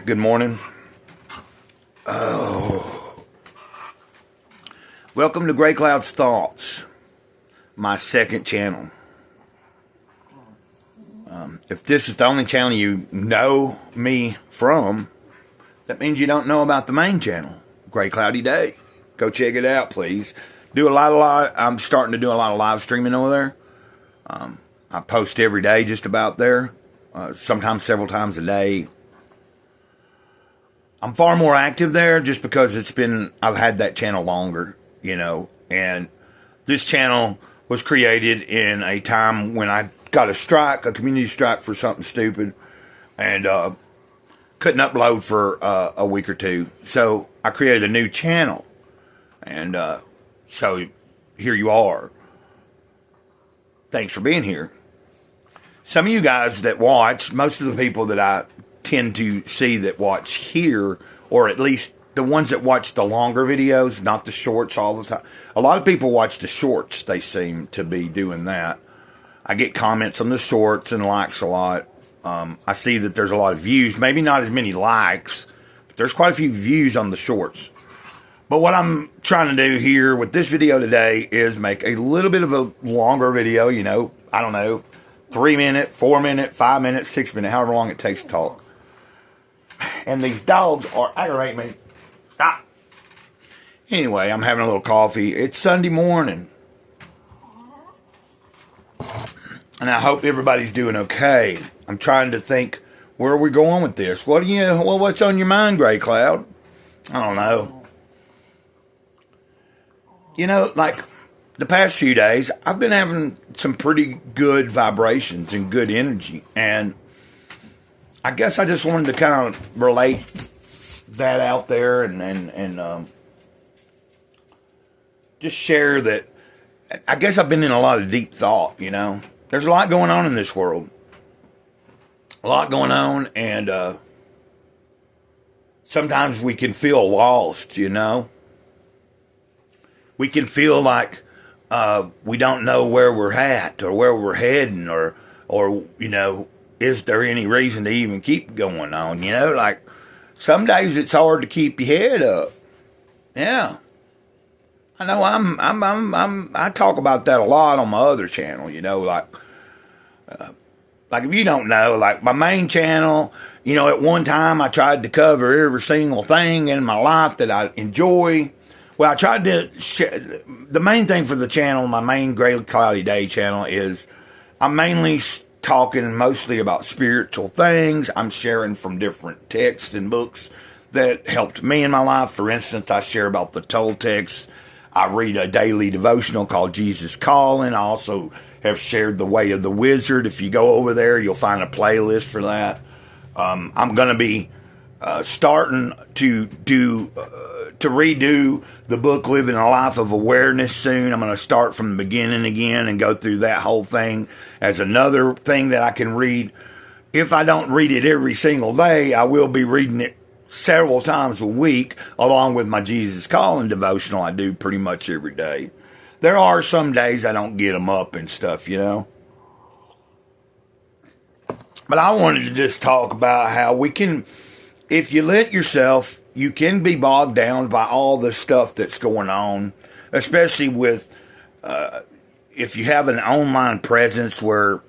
Good morning. Oh. Welcome to Gray Cloud's Thoughts, my second channel. If this is the only channel you know me from, that means you don't know about the main channel, Gray Cloudy Day. Go check it out, please. I'm starting to do a lot of live streaming over there. I post every day just about there, sometimes several times a day. I'm far more active there just because I've had that channel longer, and this channel was created in a time when I got a community strike for something stupid, and couldn't upload for a week or two. So I created a new channel, and so here you are. Thanks for being here. Some of you guys that watch, most of the people that I tend to see that watch here, or at least the ones that watch the longer videos, not the shorts all the time. A lot of people watch the shorts. They seem to be doing that. I get comments on the shorts and likes a lot. I see that there's a lot of views, maybe not as many likes, but there's quite a few views on the shorts. But what I'm trying to do here with this video today is make a little bit of a longer video, I don't know, 3 minute, 4 minute, 5 minute, 6 minute, however long it takes to talk. And these dogs are aggravating me. Stop. Anyway, I'm having a little coffee. It's Sunday morning. And I hope everybody's doing okay. I'm trying to think, where are we going with this? What's on your mind, Gray Cloud? I don't know. Like the past few days, I've been having some pretty good vibrations and good energy. And I guess I just wanted to kind of relate that out there and just share that. I guess I've been in a lot of deep thought, There's a lot going on in this world. A lot going on, and sometimes we can feel lost, We can feel like we don't know where we're at or where we're heading or is there any reason to even keep going on, Like, some days it's hard to keep your head up. Yeah. I know I talk about that a lot on my other channel, like if you don't know, like my main channel, at one time I tried to cover every single thing in my life that I enjoy. Well, I tried to the main thing for the channel, my main Gray Cloudy Day channel, is I'm mainly talking mostly about spiritual things. I'm sharing from different texts and books that helped me in my life. For instance, I share about the Toltecs. I read a daily devotional called Jesus Calling. I also have shared The Way of the Wizard. If you go over there, you'll find a playlist for that. I'm going to be starting to redo the book Living a Life of Awareness soon. I'm going to start from the beginning again and go through that whole thing as another thing that I can read. If I don't read it every single day, I will be reading it several times a week, along with my Jesus Calling devotional I do pretty much every day. There are some days I don't get them up and stuff, But I wanted to just talk about how we can, if you let yourself, you can be bogged down by all the stuff that's going on, especially with, if you have an online presence where,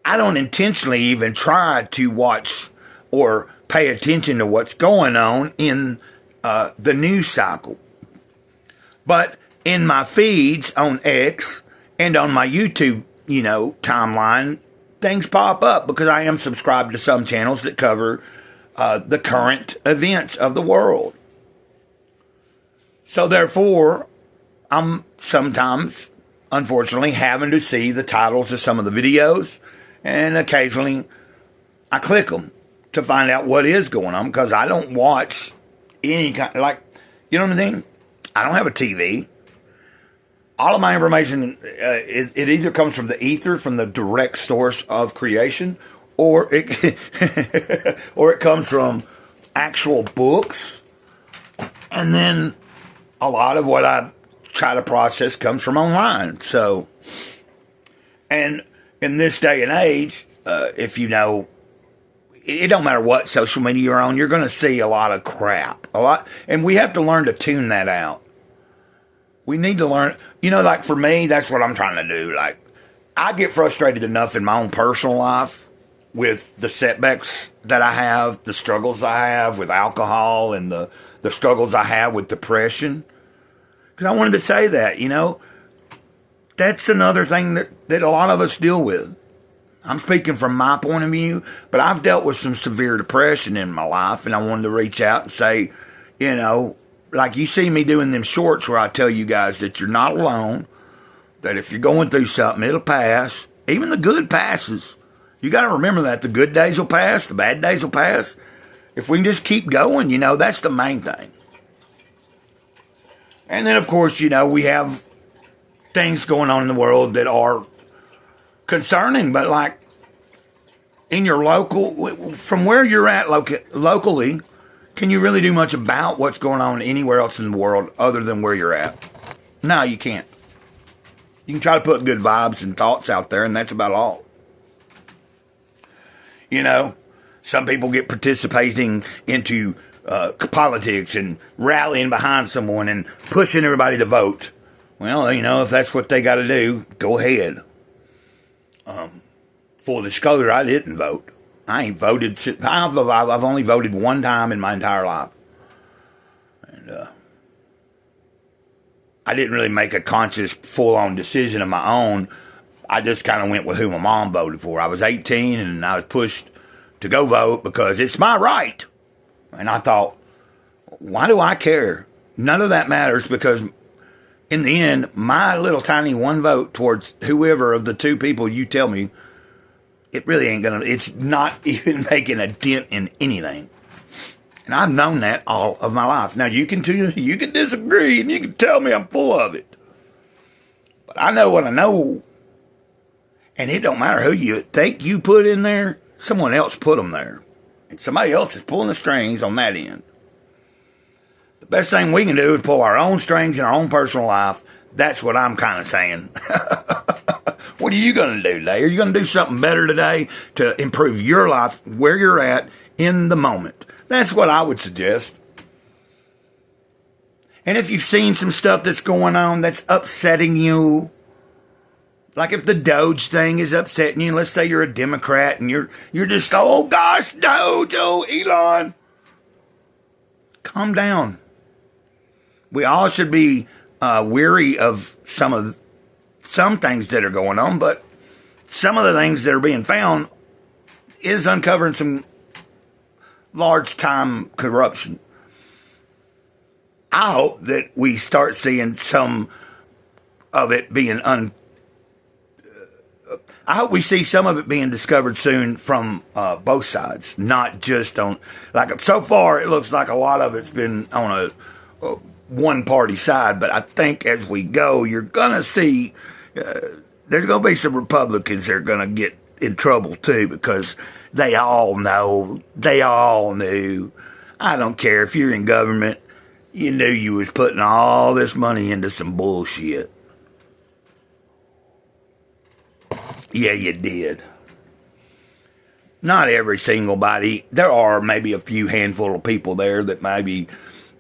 I don't intentionally even try to watch or pay attention to what's going on in the news cycle. But in my feeds on X and on my YouTube, timeline, things pop up because I am subscribed to some channels that cover the current events of the world. So therefore, I'm sometimes, unfortunately, having to see the titles of some of the videos. And occasionally, I click them to find out what is going on because I don't watch any kind, you know what I mean? I don't have a TV. All of my information, it either comes from the ether, from the direct source of creation, or it comes from actual books. And then a lot of what I try to process comes from online. So, and in this day and age, if you know, it don't matter what social media you're on, you're going to see a lot of crap. And we have to learn to tune that out. We need to learn, like for me, that's what I'm trying to do. Like, I get frustrated enough in my own personal life with the setbacks that I have, the struggles I have with alcohol, and the struggles I have with depression. Because I wanted to say that, that's another thing that a lot of us deal with. I'm speaking from my point of view, but I've dealt with some severe depression in my life, and I wanted to reach out and say, like you see me doing them shorts where I tell you guys that you're not alone, that if you're going through something, it'll pass. Even the good passes. You got to remember that. The good days will pass, the bad days will pass. If we can just keep going, that's the main thing. And then, of course, we have things going on in the world that are concerning, but like in your local, from where you're at locally, can you really do much about what's going on anywhere else in the world other than where you're at? No, you can't. You can try to put good vibes and thoughts out there, and that's about all. Some people get participating into politics and rallying behind someone and pushing everybody to vote. Well, if that's what they got to do, go ahead. Full disclosure, I didn't vote. I ain't voted. I've only voted one time in my entire life. And I didn't really make a conscious, full-on decision of my own. I just kind of went with who my mom voted for. I was 18 and I was pushed to go vote because it's my right. And I thought, why do I care? None of that matters because in the end, my little tiny one vote towards whoever of the two people you tell me, it really ain't it's not even making a dent in anything. And I've known that all of my life. Now, you can disagree and you can tell me I'm full of it. But I know what I know. And it don't matter who you think you put in there, someone else put them there. And somebody else is pulling the strings on that end. The best thing we can do is pull our own strings in our own personal life. That's what I'm kind of saying. What are you going to do today? Are you going to do something better today to improve your life where you're at in the moment? That's what I would suggest. And if you've seen some stuff that's going on that's upsetting you, like if the Doge thing is upsetting you, let's say you're a Democrat and you're just, oh gosh, Doge, oh Elon. Calm down. We all should be weary of some things that are going on, but some of the things that are being found is uncovering some large time corruption. I hope that we start seeing some of it being I hope we see some of it being discovered soon from both sides, not just on, like so far it looks like a lot of it's been on a one party side, but I think as we go, you're going to see there's going to be some Republicans that are going to get in trouble too because they all know, they all knew. I don't care if you're in government, you knew you was putting all this money into some bullshit. Yeah, you did. Not every single body. There are maybe a few handful of people there that maybe,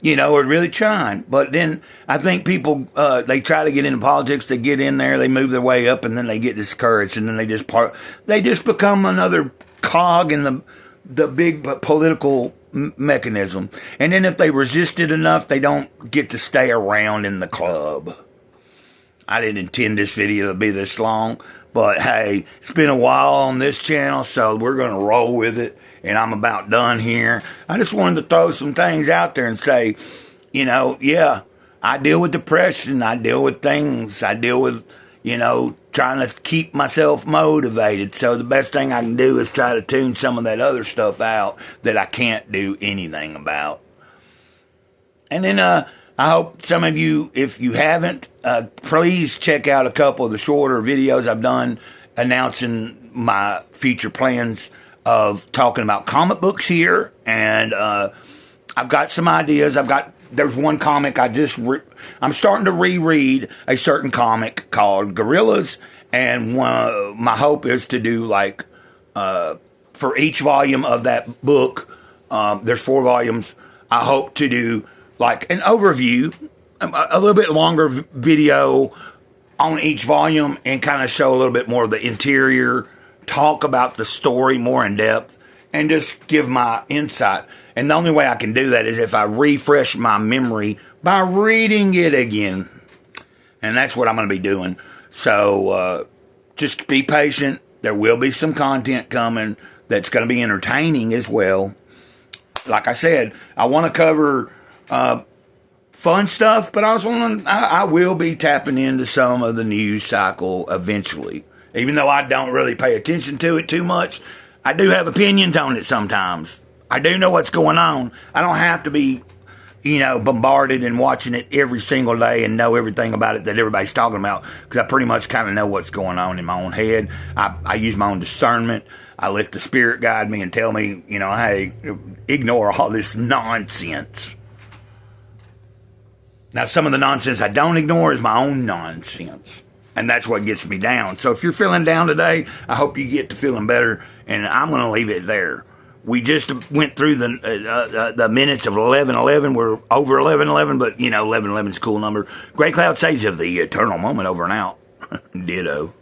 are really trying. But then I think people, they try to get into politics, they get in there, they move their way up, and then they get discouraged, and then they just become another cog in the big political mechanism. And then if they resist it enough, they don't get to stay around in the club. I didn't intend this video to be this long. But hey, it's been a while on this channel, so we're going to roll with it, and I'm about done here. I just wanted to throw some things out there and say, yeah, I deal with depression, I deal with things, I deal with, trying to keep myself motivated. So the best thing I can do is try to tune some of that other stuff out that I can't do anything about. And then, I hope some of you, if you haven't, please check out a couple of the shorter videos I've done announcing my future plans of talking about comic books here. And I've got some ideas. There's one comic I'm starting to reread a certain comic called Gorillas. And my hope is to do like for each volume of that book. There's 4 volumes. I hope to do like an overview, a little bit longer video on each volume, and kind of show a little bit more of the interior, talk about the story more in depth, and just give my insight. And the only way I can do that is if I refresh my memory by reading it again. And that's what I'm going to be doing. So just be patient. There will be some content coming that's going to be entertaining as well. Like I said, I want to cover fun stuff, but also I will be tapping into some of the news cycle eventually. Even though I don't really pay attention to it too much, I do have opinions on it sometimes. I do know what's going on. I don't have to be, bombarded and watching it every single day and know everything about it that everybody's talking about, because I pretty much kind of know what's going on in my own head. I use my own discernment. I let the Spirit guide me and tell me, hey, ignore all this nonsense. Now, some of the nonsense I don't ignore is my own nonsense. And that's what gets me down. So if you're feeling down today, I hope you get to feeling better. And I'm going to leave it there. We just went through the minutes of 11:11. We're over 11:11, but 11:11 is a cool number. Great Cloud Sage of the eternal moment, over and out. Ditto.